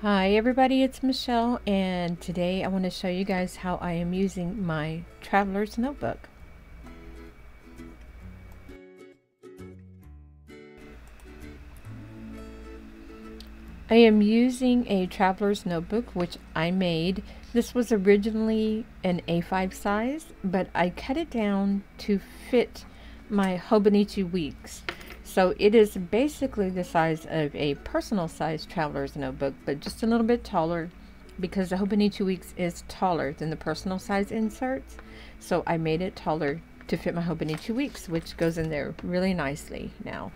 Hi everybody, it's Michelle, and today I want to show you guys how I am using my traveler's notebook. I am using a traveler's notebook which I made. This was originally an A5 size, but I cut it down to fit my Hobonichi Weeks. So it is basically the size of a personal size traveler's notebook, but just a little bit taller because the Hobonichi Weeks is taller than the personal size inserts. So I made it taller to fit my Hobonichi Weeks, which goes in there really nicely now.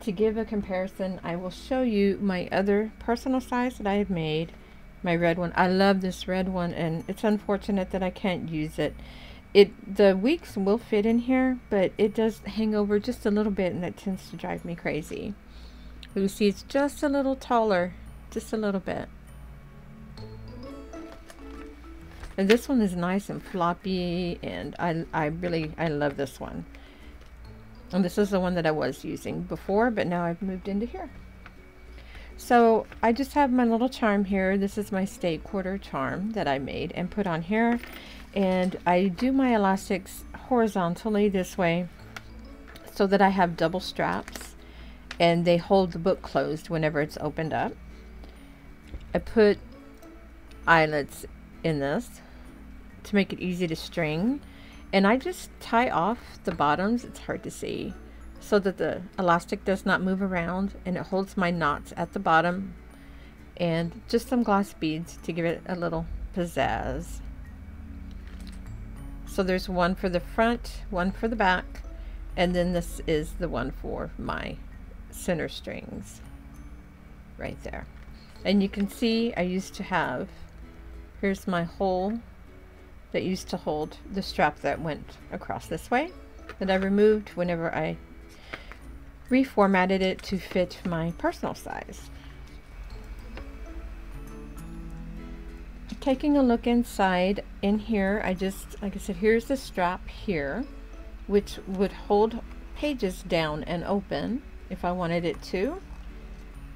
To give a comparison, I will show you my other personal size that I have made. My red one. I love this red one, and it's unfortunate that I can't use it. The weeks will fit in here, but it does hang over just a little bit, and that tends to drive me crazy. You see, it's just a little taller, just a little bit. And this one is nice and floppy, and I love this one. And this is the one that I was using before, but now I've moved into here. So I just have my little charm here. This is my state quarter charm that I made and put on here. And I do my elastics horizontally this way so that I have double straps and they hold the book closed whenever it's opened up. I put eyelets in this to make it easy to string. And I just tie off the bottoms, it's hard to see, so that the elastic does not move around, and it holds my knots at the bottom, and just some gloss beads to give it a little pizzazz. So there's one for the front, one for the back, and then this is the one for my center strings right there. And you can see I used to have, here's my hole that used to hold the strap that went across this way, that I removed whenever I reformatted it to fit my personal size. Taking a look inside, in here I just, like I said, here's the strap here which would hold pages down and open if I wanted it to,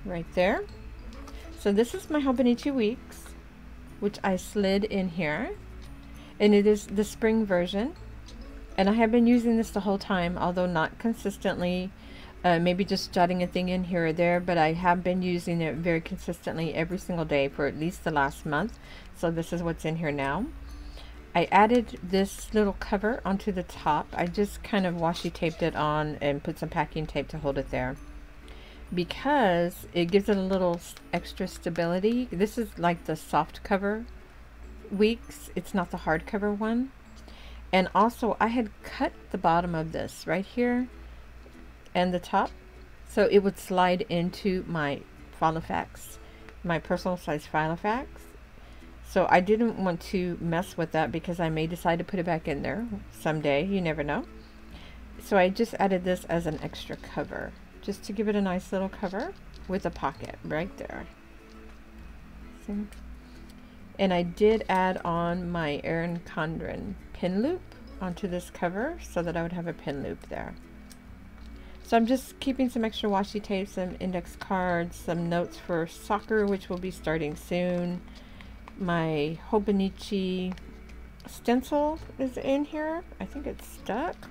right there. So this is my Hobonichi Weeks, which I slid in here. And it is the spring version, and I have been using this the whole time, although not consistently, maybe just jotting a thing in here or there, but I have been using it very consistently every single day for at least the last month. So this is what's in here now. I added this little cover onto the top. I just kind of washi taped it on and put some packing tape to hold it there because it gives it a little extra stability. This is like the soft cover Weeks, it's not the hardcover one. And also I had cut the bottom of this right here and the top so it would slide into my Filofax, my personal size Filofax. So I didn't want to mess with that because I may decide to put it back in there someday, you never know. So I just added this as an extra cover, just to give it a nice little cover with a pocket right there. See? And I did add on my Erin Condren pin loop onto this cover so that I would have a pin loop there. So I'm just keeping some extra washi tape, some index cards, some notes for soccer, which will be starting soon. My Hobonichi stencil is in here. I think it's stuck.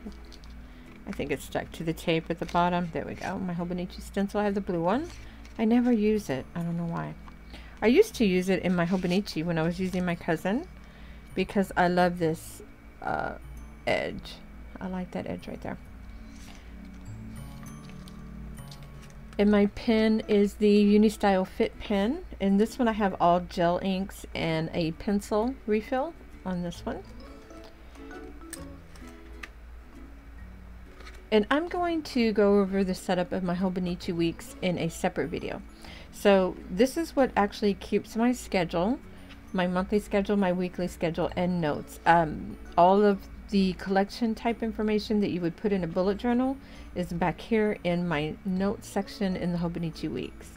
I think it's stuck to the tape at the bottom. There we go. My Hobonichi stencil. I have the blue one. I never use it. I don't know why. I used to use it in my Hobonichi when I was using my cousin because I love this edge. I like that edge right there. And my pen is the Unistyle Fit pen. And this one I have all gel inks and a pencil refill on this one. And I'm going to go over the setup of my Hobonichi Weeks in a separate video. So this is what actually keeps my schedule, my monthly schedule, my weekly schedule, and notes. All of the collection type information that you would put in a bullet journal is back here in my notes section in the Hobonichi Weeks.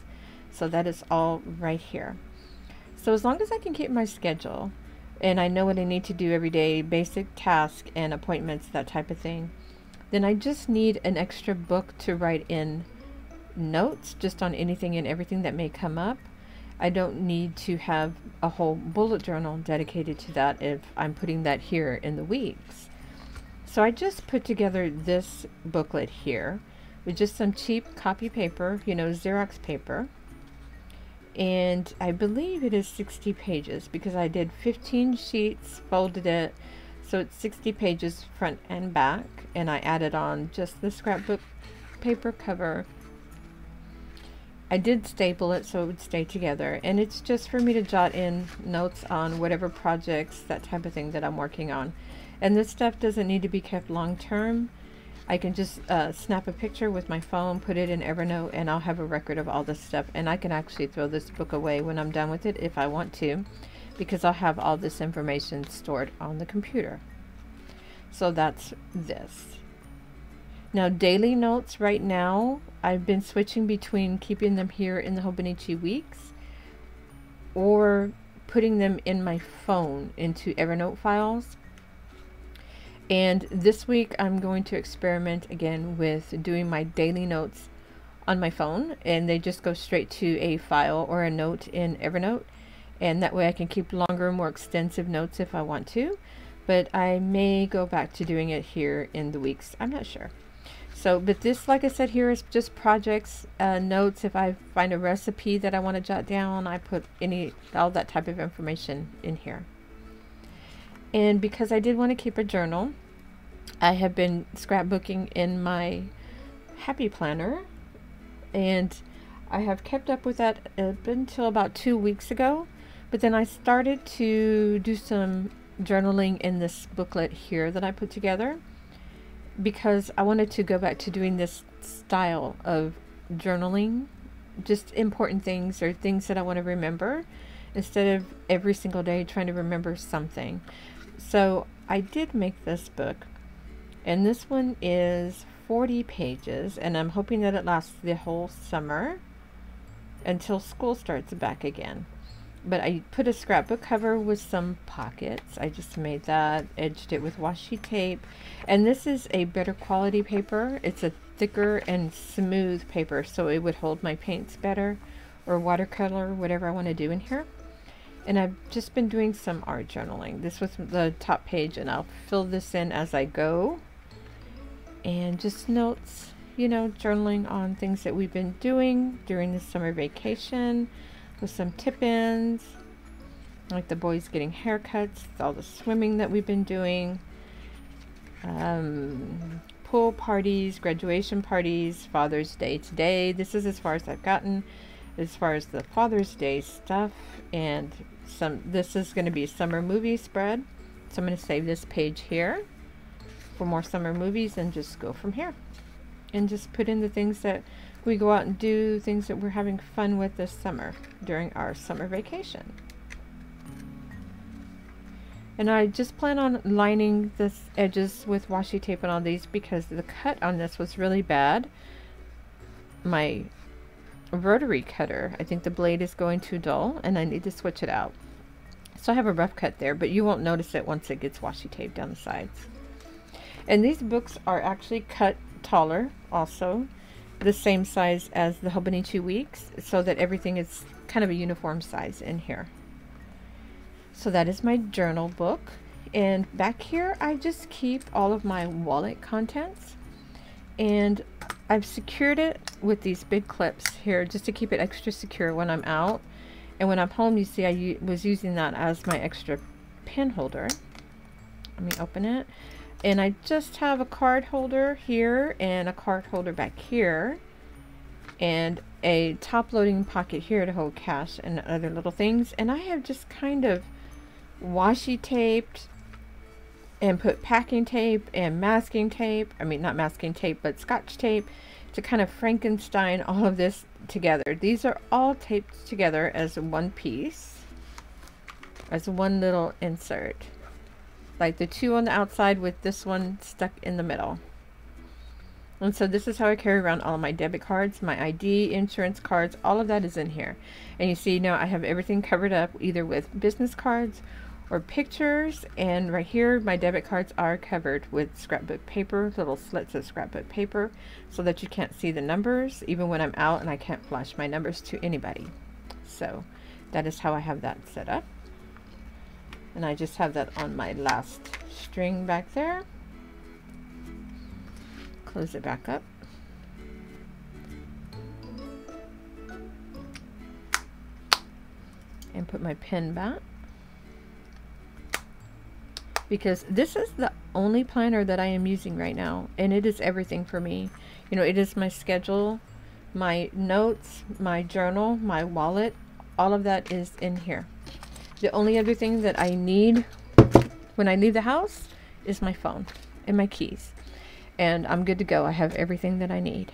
So that is all right here. So as long as I can keep my schedule and I know what I need to do every day, basic tasks and appointments, that type of thing, then I just need an extra book to write in notes just on anything and everything that may come up. I don't need to have a whole bullet journal dedicated to that if I'm putting that here in the weeks. So I just put together this booklet here with just some cheap copy paper, you know, Xerox paper. And I believe it is 60 pages because I did 15 sheets, folded it, so it's 60 pages front and back, and I added on just the scrapbook paper cover. I did staple it so it would stay together, and it's just for me to jot in notes on whatever projects, that type of thing that I'm working on. And this stuff doesn't need to be kept long term. I can just snap a picture with my phone, put it in Evernote, and I'll have a record of all this stuff. And I can actually throw this book away when I'm done with it if I want to, because I'll have all this information stored on the computer. So that's this. Now, daily notes right now, I've been switching between keeping them here in the Hobonichi Weeks or putting them in my phone into Evernote files. And this week I'm going to experiment again with doing my daily notes on my phone, and they just go straight to a file or a note in Evernote, and that way I can keep longer, more extensive notes if I want to. But I may go back to doing it here in the weeks. I'm not sure. So, but this, like I said, here is just projects, notes. If I find a recipe that I want to jot down, I put all that type of information in here. And because I did want to keep a journal, I have been scrapbooking in my Happy Planner, and I have kept up with that up until about 2 weeks ago. But then I started to do some journaling in this booklet here that I put together, because I wanted to go back to doing this style of journaling, just important things or things that I want to remember, instead of every single day trying to remember something. So I did make this book, and this one is 40 pages, and I'm hoping that it lasts the whole summer until school starts back again. But I put a scrapbook cover with some pockets. I just made that, edged it with washi tape, and this is a better quality paper. It's a thicker and smooth paper, so it would hold my paints better, or watercolor, whatever I want to do in here. And I've just been doing some art journaling. This was the top page, and I'll fill this in as I go. And just notes, you know, journaling on things that we've been doing during the summer vacation, with some tip-ins, like the boys getting haircuts, all the swimming that we've been doing, pool parties, graduation parties, Father's Day today. This is as far as I've gotten as far as the Father's Day stuff. And this is going to be a summer movie spread, so I'm going to save this page here for more summer movies and just go from here and just put in the things that we go out and do, things that we're having fun with this summer during our summer vacation. And I just plan on lining the edges with washi tape and all these, because the cut on this was really bad. My rotary cutter, I think the blade is going too dull, and I need to switch it out. So I have a rough cut there, but you won't notice it once it gets washi tape down the sides. And these books are actually cut taller also, the same size as the Hobonichi Weeks, so that everything is kind of a uniform size in here. So that is my journal book. And back here I just keep all of my wallet contents, and I've secured it with these big clips here just to keep it extra secure when I'm out. And when I'm home, you see I was using that as my extra pen holder. Let me open it. And I just have a card holder here and a card holder back here, and a top loading pocket here to hold cash and other little things. And I have just kind of washi taped and put packing tape and masking tape, I mean not masking tape but scotch tape, to kind of Frankenstein all of this together. These are all taped together as one piece, as one little insert, like the two on the outside with this one stuck in the middle. And so this is how I carry around all of my debit cards, my ID, insurance cards, all of that is in here. And you see now I have everything covered up either with business cards or pictures. And right here, my debit cards are covered with scrapbook paper, little slits of scrapbook paper, so that you can't see the numbers even when I'm out and I can't flash my numbers to anybody. So that is how I have that set up. And I just have that on my last string back there. Close it back up. And put my pen back. Because this is the only planner that I am using right now, and it is everything for me. You know, it is my schedule, my notes, my journal, my wallet, all of that is in here. The only other thing that I need when I leave the house is my phone and my keys, and I'm good to go. I have everything that I need.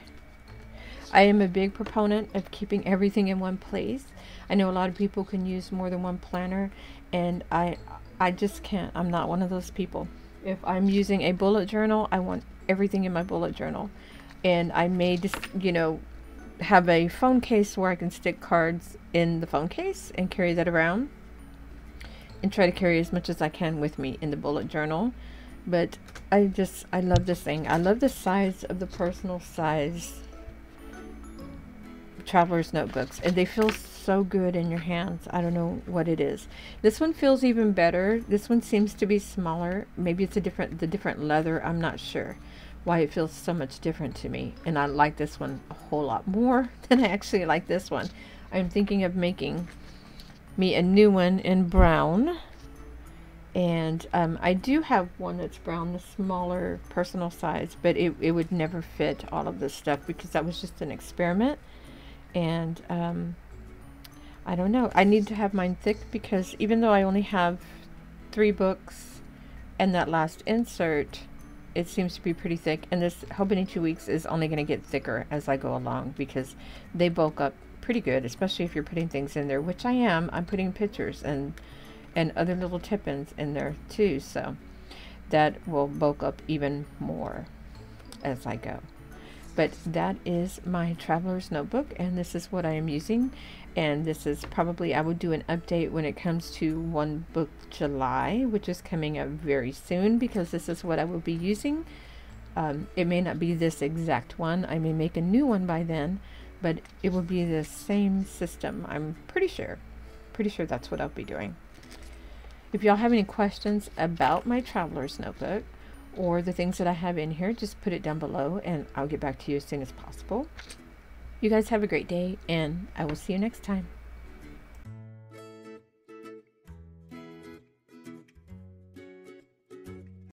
I am a big proponent of keeping everything in one place. I know a lot of people can use more than one planner, and I just can't. I'm not one of those people. If I'm using a bullet journal, I want everything in my bullet journal. And I may just, you know, have a phone case where I can stick cards in the phone case and carry that around. And try to carry as much as I can with me in the bullet journal. But I love this thing. I love the size of the personal size traveler's notebooks, and they feel so good in your hands. I don't know what it is. This one feels even better. This one seems to be smaller. Maybe it's the different leather. I'm not sure why it feels so much different to me, and I like this one a whole lot more than I actually like this one. I'm thinking of making me a new one in brown, and I do have one that's brown, the smaller personal size, but it would never fit all of this stuff because that was just an experiment. And I don't know. I need to have mine thick because even though I only have 3 books and that last insert, it seems to be pretty thick. And this Hobonichi Weeks is only going to get thicker as I go along because they bulk up pretty good, especially if you're putting things in there, which I am. I'm putting pictures and other little tip-ins in there too. So that will bulk up even more as I go. But that is my traveler's notebook, and this is what I am using. And this is probably, I will do an update when it comes to One Book July, which is coming up very soon, because this is what I will be using. It may not be this exact one. I may make a new one by then, but it will be the same system. I'm pretty sure. Pretty sure that's what I'll be doing. If y'all have any questions about my traveler's notebook, or the things that I have in here, just put it down below and I'll get back to you as soon as possible. You guys have a great day, and I will see you next time.